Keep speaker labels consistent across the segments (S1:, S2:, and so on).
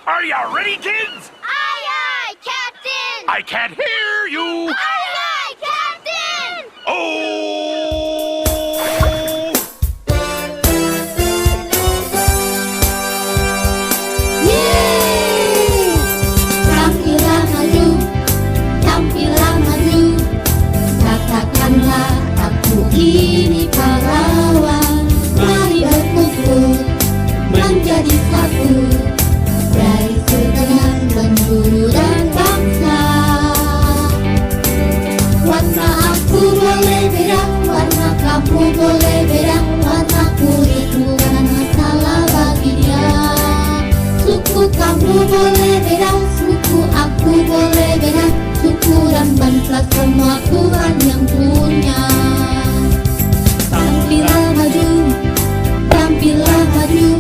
S1: Are you ready, kids?
S2: Aye, aye, Captain!
S1: I can't hear you!
S2: Aye, aye, Captain!
S1: Oh!
S3: Yeay! Tampillah maju, tampillah maju. Katakanlah aku ini pahlawan. Mari berkumpul menjadi satu dari segenap penjuru dan bangsa. Warna aku boleh beda, warna kamu boleh beda, warna kulit bukan masalah bagi dia. Suku kamu boleh beda, suku aku boleh beda, suku dan bangsa semua Tuhan yang punya. Tampillah maju, tampillah maju.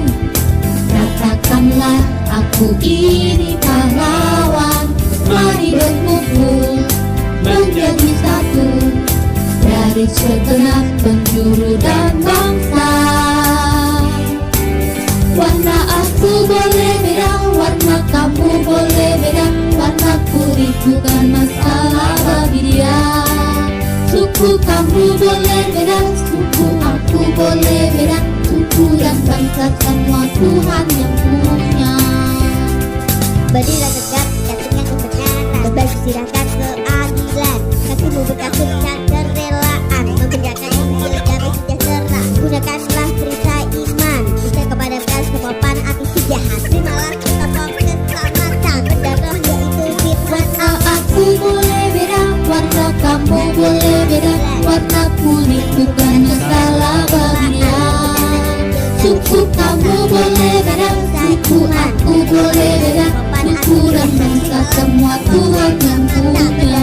S3: Katakanlah aku ini pahlawan. Mari berkumpul menjadi satu dari segenap penjuru dan bangsa. Warna aku boleh beda, warna kamu boleh beda, warna kulit bukan masalah bagi dia. Suku kamu boleh beda, suku aku boleh beda, suku dan bangsa semua Tuhan yang punya.
S4: Berdirilah tegak, jatuhnya kebenaran, bersilakan keadilan, kakimu berkasutkan kerelaan, membedakan Injil damai sejahtera. Gunakanlah berita iman, bisa kepadamkan semua panah api sejahat. Terimalah ketopong keselamatan, berdarah yaitu firman Allah.
S3: Aku boleh beda, warna kamu boleh beda, warna kulit bukan masalah bagi dia. Suku kamu boleh beda, suku aku boleh beda, suku dan bangsa semua Tuhan yang punya.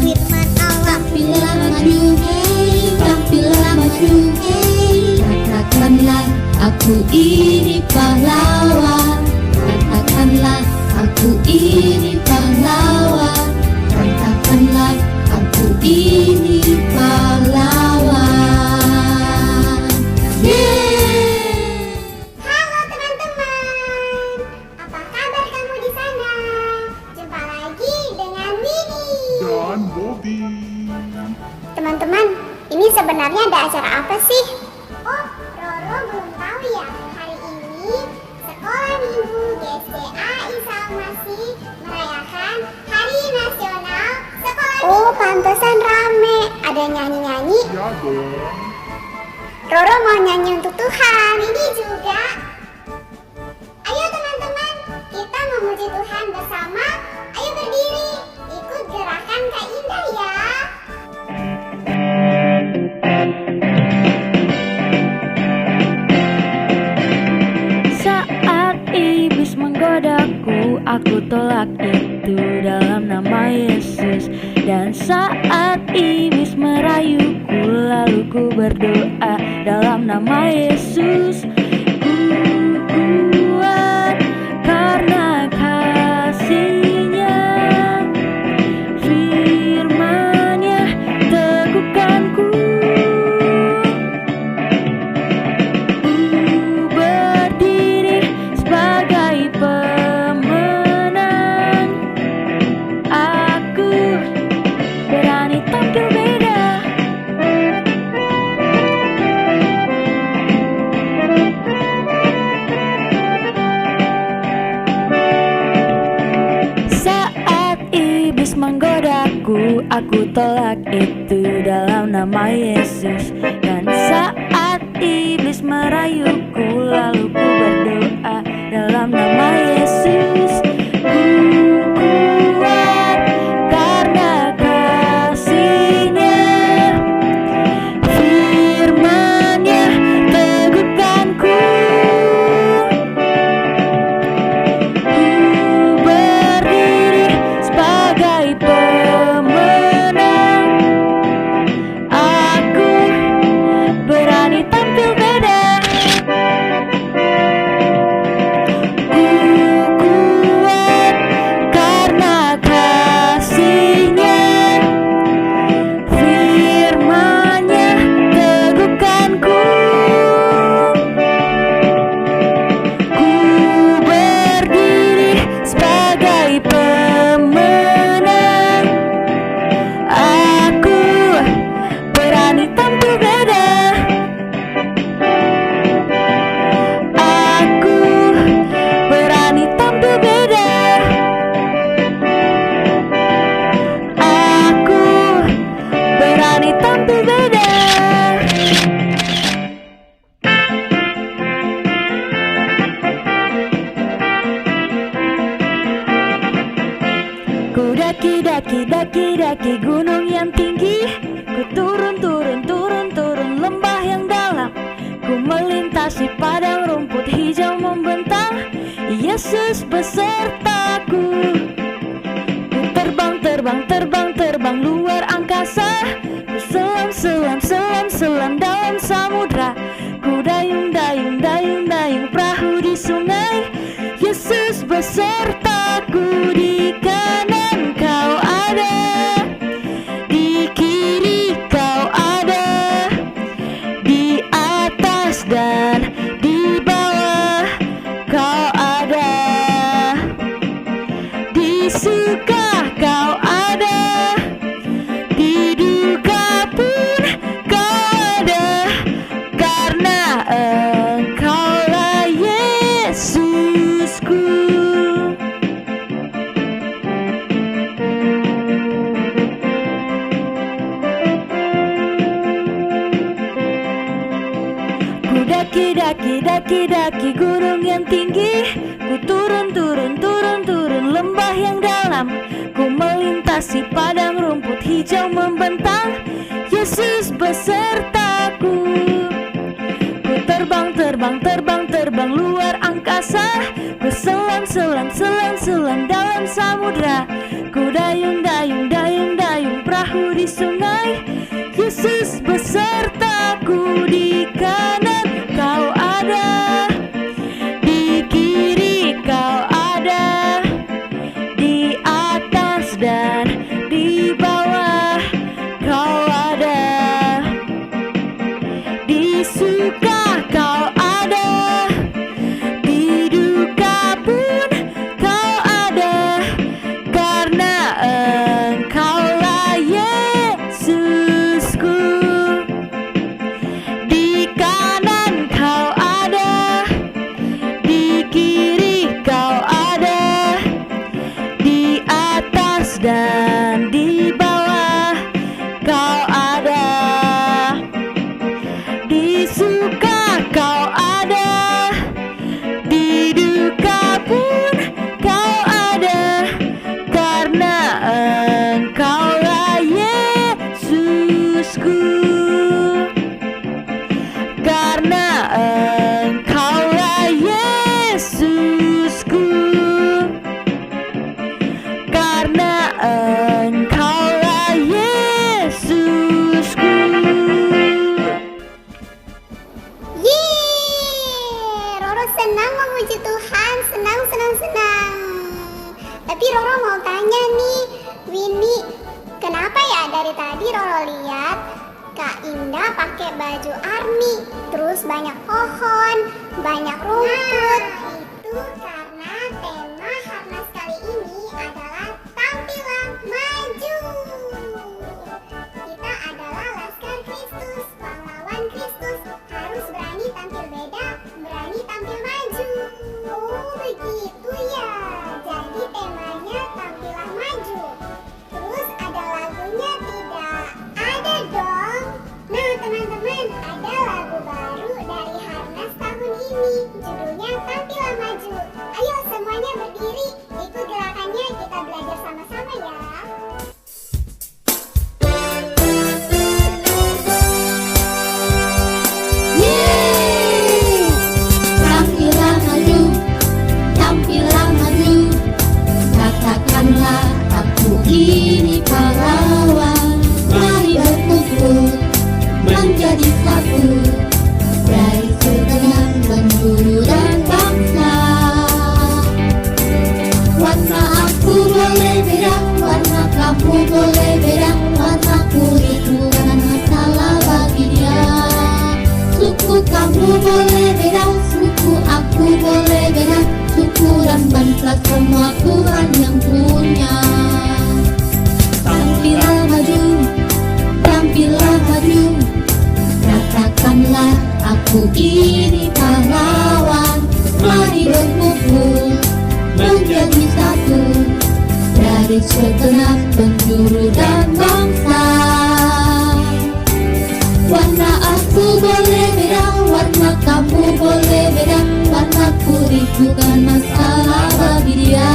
S4: Firman Allah.
S3: Tampillah maju, tampillah maju. Katakanlah aku ini pahlawan. Katakanlah aku ini pahlawan. Katakanlah aku ini pahlawan. Yeay!
S2: Halo teman-teman, apa kabar kamu di sana? Jumpa lagi dengan Winnie.
S1: Dan Bobby.
S2: Teman-teman, ini sebenarnya ada acara apa sih? Oh, Roro belum tahu ya. Hari ini Sekolah Minggu GCA Isa Masih merayakan Hari Nasional Sekolah Minggu. Oh, pantesan rame. Ada nyanyi-nyanyi.
S1: Ya dong.
S2: Roro mau nyanyi untuk Tuhan. Ini juga. Ayo teman-teman, kita memuji Tuhan bersama. Ayo berdiri, ikut gerakan Kak Indah ya.
S5: Saat iblis menggodaku, aku tolak itu dalam nama Yesus. Dan saat iblis merayuku, lalu ku berdoa dalam nama Yesus. Ku kuat karena kasih-Nya, firman-Nya teguhkanku. Ku berdiri sebagai pemenang. Aku berani tampil beda. Saat iblis menggodaku, aku tolak itu dalam nama Yesus. Dan saat iblis merayuku, lalu ku berdoa dalam nama Yesus. Ku kuat karena kasih-Nya, firman-Nya teguhkanku. Ku berdiri sebagai pemenang. Aku berani tampil beda. daki gunung yang tinggi. Ku turun lembah yang dalam. Ku melintasi padang rumput hijau membentang. Yesus besertaku. Ku terbang luar angkasa. Ku selam dalam samudra. Ku dayung perahu di sungai. Yesus besertaku. Di kanan kau ada, di kiri kau ada, di atas dan di bawah kau ada, di suka kau ada, di duka pun kau ada, karena Engkaulah Yesusku. Ku daki gunung yang tinggi. Ku turun lembah yang dalam. Ku melintasi padang rumput hijau membentang. Yesus besertaku. Ku terbang luar angkasa. Ku selam dalam samudra. Ku dayung perahu di sungai. Yesus besertaku. Di kanan kau ada, di kiri kau ada, di atas dan di bawah kau ada, di suka kau ada, di duka pun kau ada, karena Engkaulah Yesusku. Di kanan kau ada, di kiri kau ada, di atas dan di bawah kau ada, di suka kau ada, di duka pun kau ada, karena Engkaulah Yesusku. Karena Engkaulah Yesusku. Karena Engkaulah Yesusku.
S2: Yeay, Roro senang memuji Tuhan, senang. Tapi Roro mau tanya nih, Winnie, kenapa ya dari tadi Roro lihat Kak Indah pakai baju army, terus banyak pohon, banyak rumput? Itu karena tema Harnas kali ini adalah tampilan maju. Kita adalah Laskar Kristus, pahlawan Kristus, harus berani tampil beda, berani tampil maju. Oh begitu ya, jadi temanya tampilan maju. Terus ada lagunya tidak? Ada dong. Nah teman-teman, ada lagu baru dari Harnas tahun ini, judulnya Tampilan Maju. Ayo semuanya berdiri, ikut gerakannya, kita belajar sama-sama ya.
S3: Yeay! Tampilan maju, katakanlah aku ini pahlawan. Mari berkumpul menjadi satu, dari segenap penjuru dan bangsa. Warna aku boleh beda, warna kamu boleh beda, warna kulit bukan masalah bagi dia. Suku kamu boleh beda, suku aku boleh beda, suku dan bangsa semua Tuhan yang punya. Tampilah maju, katakanlah aku ini pahlawan. Mari berkumpul menjadi satu, dari segenap penjuru dan bangsa. Warna aku boleh beda, warna kamu boleh beda, warna kulit bukan masalah bagi dia.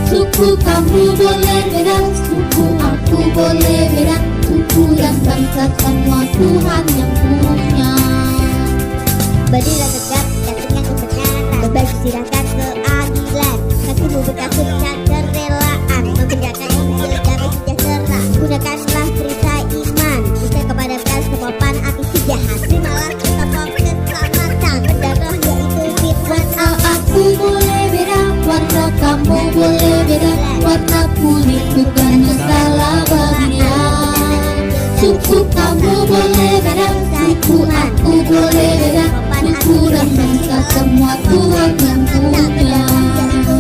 S3: Suku Suku kamu boleh beda, suku aku boleh beda, suku dan bangsa semua Tuhan yang punya.
S4: Berdirilah tegak dan tegak kebenaran, berbaju silahkan keadilan, kakimu berkasutkan kerelaan, membedakan Injil damai sejahtera. Gunakanlah cerita iman, bisa kepadamkan semua api sejahat. Terimalah kitab keselamatan, berdarah yaitu firman Allah.
S3: Aku boleh beda, warna kamu boleh beda, warna kulit bukan masalah bagi dia. Suku kamu boleh beda, suku aku boleh beda, suku dan bangsa semua Tuhan yang punya.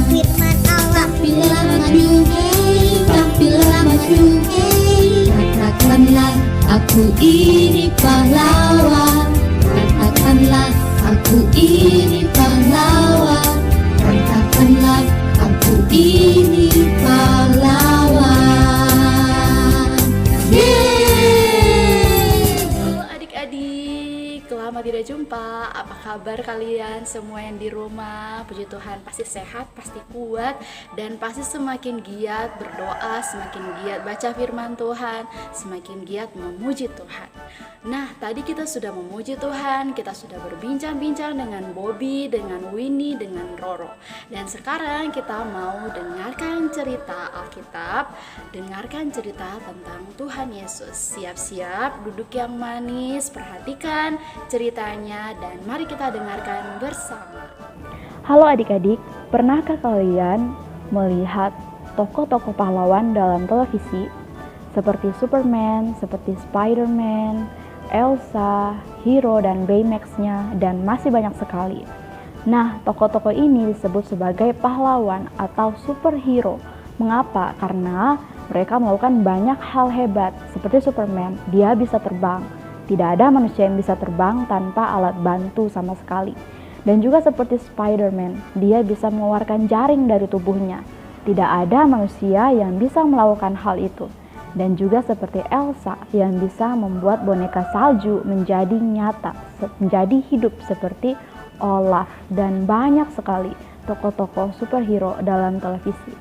S4: Firman Allah.
S3: Tampillah maju, hey, tampillah maju, hey. Katakanlah aku ini pahlawan, katakanlah aku ini pahlawan, katakanlah aku ini pahlawan. Yeay!
S6: Halo adik-adik, lama tidak jumpa. Apa kabar kalian semua yang di rumah? Puji Tuhan pasti sehat, pasti kuat, dan pasti semakin giat berdoa, semakin giat baca firman Tuhan, semakin giat memuji Tuhan. Nah, tadi kita sudah memuji Tuhan, kita sudah berbincang-bincang dengan Bobby, dengan Winnie, dengan Roro. Dan sekarang kita mau dengarkan cerita Alkitab, dengarkan cerita tentang Tuhan Yesus. Siap-siap, duduk yang manis, perhatikan ceritanya, dan mari kita dengarkan bersama.
S5: Halo adik-adik, pernahkah kalian melihat tokoh-tokoh pahlawan dalam televisi? Seperti Superman, seperti Spider-Man, Elsa, Hero dan Baymax-nya, dan masih banyak sekali. Nah, tokoh-tokoh ini disebut sebagai pahlawan atau superhero. Mengapa? Karena mereka melakukan banyak hal hebat. Seperti Superman, dia bisa terbang. Tidak ada manusia yang bisa terbang tanpa alat bantu sama sekali. Dan juga seperti Spider-Man, dia bisa mengeluarkan jaring dari tubuhnya. Tidak ada manusia yang bisa melakukan hal itu. Dan juga seperti Elsa yang bisa membuat boneka salju menjadi nyata, menjadi hidup seperti Olaf, dan banyak sekali tokoh-tokoh superhero dalam televisi.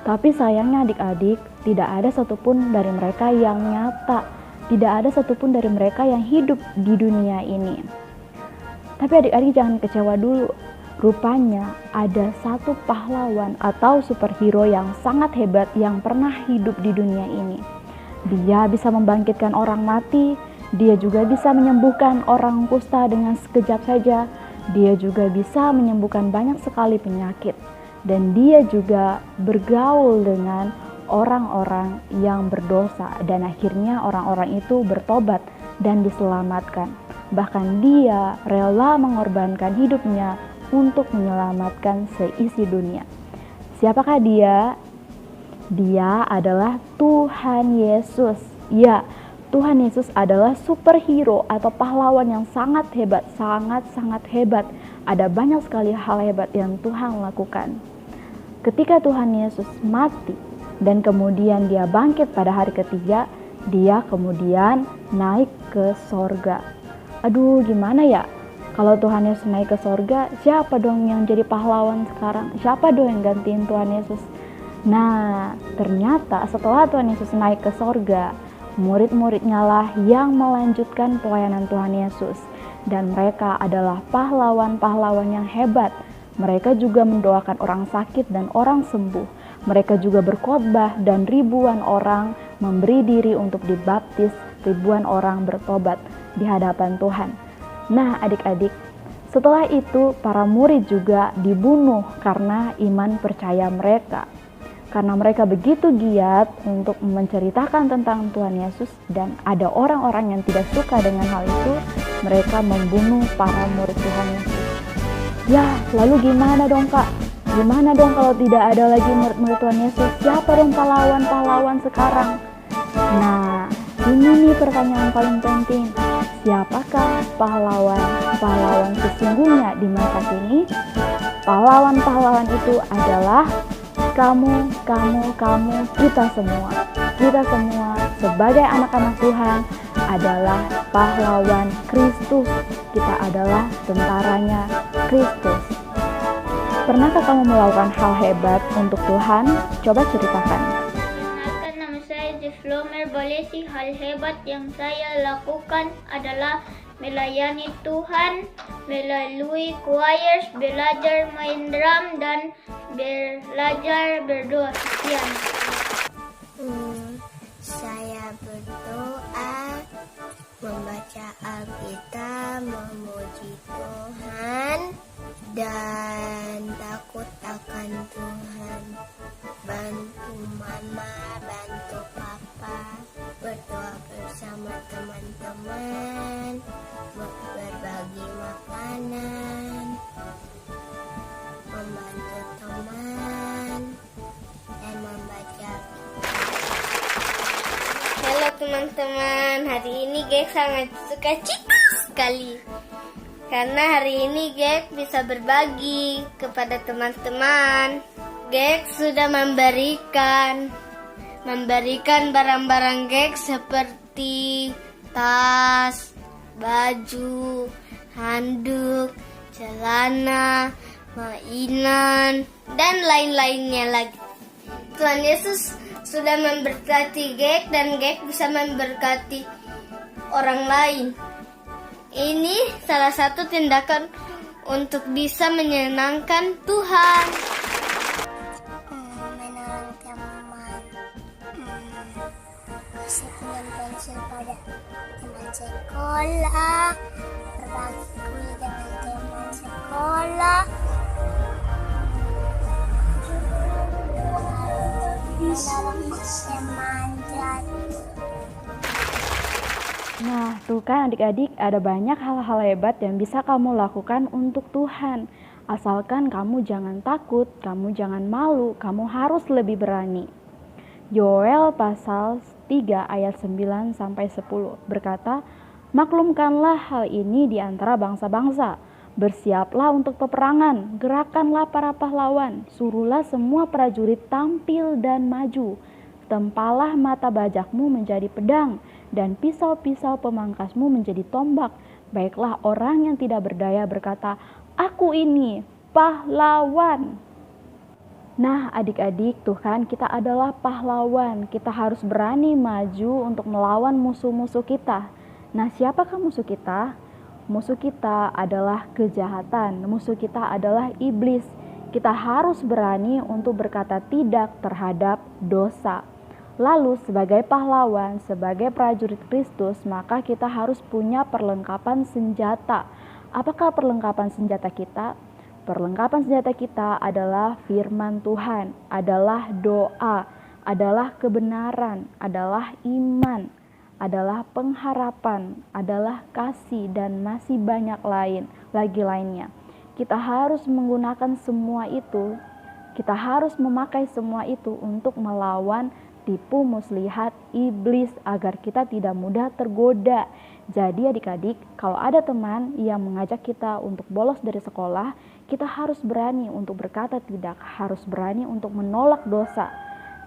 S5: Tapi sayangnya adik-adik, tidak ada satupun dari mereka yang nyata, tidak ada satupun dari mereka yang hidup di dunia ini. Tapi adik-adik jangan kecewa dulu. Rupanya ada satu pahlawan atau superhero yang sangat hebat yang pernah hidup di dunia ini. Dia bisa membangkitkan orang mati, dia juga bisa menyembuhkan orang kusta dengan sekejap saja, dia juga bisa menyembuhkan banyak sekali penyakit, dan dia juga bergaul dengan orang-orang yang berdosa, dan akhirnya orang-orang itu bertobat dan diselamatkan. Bahkan dia rela mengorbankan hidupnya untuk menyelamatkan seisi dunia. Siapakah dia? Dia adalah Tuhan Yesus. Ya, Tuhan Yesus adalah superhero atau pahlawan yang sangat hebat, sangat-sangat hebat. Ada banyak sekali hal hebat yang Tuhan lakukan. Ketika Tuhan Yesus mati dan kemudian dia bangkit pada hari ketiga, dia kemudian naik ke sorga. Aduh, gimana ya? Kalau Tuhan Yesus naik ke sorga, siapa dong yang jadi pahlawan sekarang? Siapa dong yang gantiin Tuhan Yesus? Nah, ternyata setelah Tuhan Yesus naik ke sorga, murid-muridnya lah yang melanjutkan pelayanan Tuhan Yesus. Dan mereka adalah pahlawan-pahlawan yang hebat. Mereka juga mendoakan orang sakit dan orang sembuh. Mereka juga berkhotbah dan ribuan orang memberi diri untuk dibaptis, ribuan orang bertobat di hadapan Tuhan. Nah adik-adik, setelah itu para murid juga dibunuh karena iman percaya mereka. Karena mereka begitu giat untuk menceritakan tentang Tuhan Yesus, dan ada orang-orang yang tidak suka dengan hal itu, mereka membunuh para murid Tuhan Yesus. Ya, lalu gimana dong Kak? Gimana dong kalau tidak ada lagi murid-murid Tuhan Yesus? Siapa dong pahlawan-pahlawan sekarang? Nah, ini nih pertanyaan paling penting. Siapakah pahlawan-pahlawan sesungguhnya di masa kini? Pahlawan-pahlawan itu adalah kamu, kita semua. Kita semua sebagai anak-anak Tuhan adalah pahlawan Kristus. Kita adalah tentaranya Kristus. Pernahkah kamu melakukan hal hebat untuk Tuhan? Coba ceritakan.
S7: Perkenalkan, nama saya Ziflomer Balesi. Hal hebat yang saya lakukan adalah melayani Tuhan melalui choirs, belajar main drum, dan belajar berdoa. Sekian.
S4: Saya berdoa, membaca Alkitab, memuji Tuhan, dan takut akan Tuhan. Bantu mama, bantu papa, berdoa bersama teman-teman, berbagi makanan, membantu teman, dan membaca. Halo teman-teman, hari ini Gek sangat suka cita sekali karena hari ini Gek bisa berbagi kepada teman-teman. Gek sudah memberikan barang-barang Gek seperti tas, baju, handuk, celana, mainan, dan lain-lainnya lagi. Tuhan Yesus sudah memberkati Gek dan Gek bisa memberkati orang lain. Ini salah satu tindakan untuk bisa menyenangkan Tuhan.
S2: Menolong teman, kasih pinjam pensil pada teman sekolah, berbagi kuis dengan teman sekolah, menolong teman jatuh.
S5: Nah, tuh kan adik-adik, ada banyak hal-hal hebat yang bisa kamu lakukan untuk Tuhan. Asalkan kamu jangan takut, kamu jangan malu, kamu harus lebih berani. Yoel pasal 3 ayat 9-10 berkata, "Maklumkanlah hal ini di antara bangsa-bangsa. Bersiaplah untuk peperangan, gerakanlah para pahlawan, suruhlah semua prajurit tampil dan maju. Tempalah mata bajakmu menjadi pedang, dan pisau-pisau pemangkasmu menjadi tombak. Baiklah orang yang tidak berdaya berkata, 'Aku ini pahlawan.'" Nah adik-adik, tuh kan kita adalah pahlawan. Kita harus berani maju untuk melawan musuh-musuh kita. Nah siapakah musuh kita? Musuh kita adalah kejahatan. Musuh kita adalah iblis. Kita harus berani untuk berkata tidak terhadap dosa. Lalu sebagai pahlawan, sebagai prajurit Kristus, maka kita harus punya perlengkapan senjata. Apakah perlengkapan senjata kita? Perlengkapan senjata kita adalah firman Tuhan, adalah doa, adalah kebenaran, adalah iman, adalah pengharapan, adalah kasih, dan masih banyak lainnya. Kita harus menggunakan semua itu, kita harus memakai semua itu untuk melawan tipu muslihat iblis agar kita tidak mudah tergoda. Jadi adik-adik, kalau ada teman yang mengajak kita untuk bolos dari sekolah, kita harus berani untuk berkata tidak, harus berani untuk menolak dosa.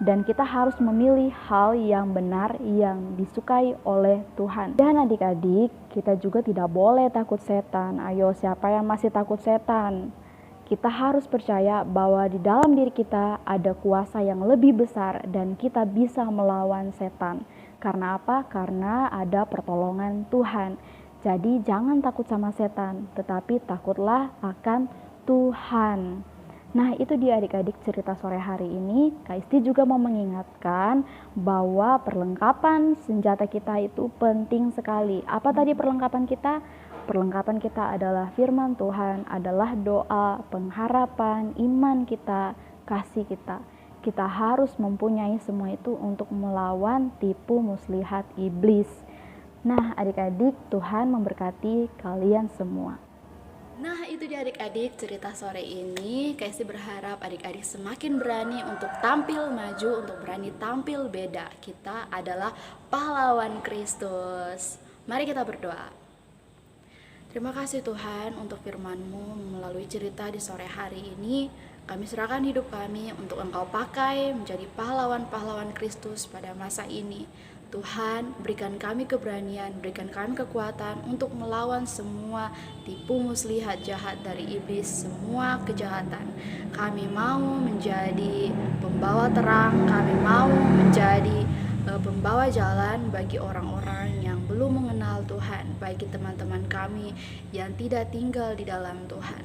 S5: Dan kita harus memilih hal yang benar yang disukai oleh Tuhan. Dan adik-adik, kita juga tidak boleh takut setan. Ayo, siapa yang masih takut setan? Kita harus percaya bahwa di dalam diri kita ada kuasa yang lebih besar dan kita bisa melawan setan. Karena apa? Karena ada pertolongan Tuhan. Jadi jangan takut sama setan, tetapi takutlah akan Tuhan. Nah itu dia adik-adik cerita sore hari ini. Kak Isti juga mau mengingatkan bahwa perlengkapan senjata kita itu penting sekali. Apa tadi perlengkapan kita? Perlengkapan kita adalah firman Tuhan, adalah doa, pengharapan, iman kita, kasih kita. Kita harus mempunyai semua itu untuk melawan tipu muslihat iblis. Nah adik-adik, Tuhan memberkati kalian semua.
S6: Nah itu dia adik-adik cerita sore ini. Kak berharap adik-adik semakin berani untuk tampil maju, untuk berani tampil beda. Kita adalah pahlawan Kristus. Mari kita berdoa. Terima kasih Tuhan untuk firman-Mu melalui cerita di sore hari ini. Kami serahkan hidup kami untuk Engkau pakai menjadi pahlawan-pahlawan Kristus pada masa ini. Tuhan, berikan kami keberanian, berikan kami kekuatan untuk melawan semua tipu muslihat jahat dari iblis, semua kejahatan. Kami mau menjadi pembawa terang, kami mau menjadi pembawa jalan bagi orang-orang yang belum mengenal Tuhan, bagi teman-teman kami yang tidak tinggal di dalam Tuhan.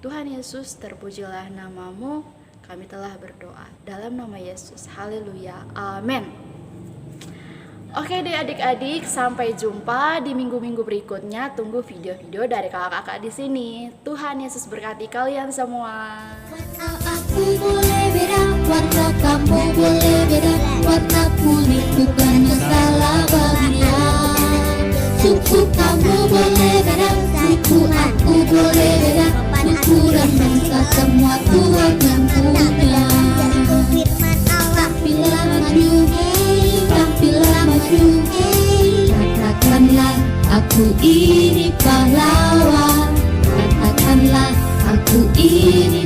S6: Tuhan Yesus, terpujilah namamu, kami telah berdoa dalam nama Yesus. Haleluya, amin. Oke deh adik-adik, sampai jumpa di minggu-minggu berikutnya. Tunggu video-video dari kakak-kakak di sini. Tuhan Yesus berkati kalian semua.
S3: Warna aku boleh beda, warna kamu boleh beda, warna kulit bukan masalah bagi dia. Suku kamu boleh beda, suku aku boleh beda, suku dan bangsa semua Tuhan yang punya. Tampillah maju, tampillah maju, katakanlah aku ini pahlawan, katakanlah aku ini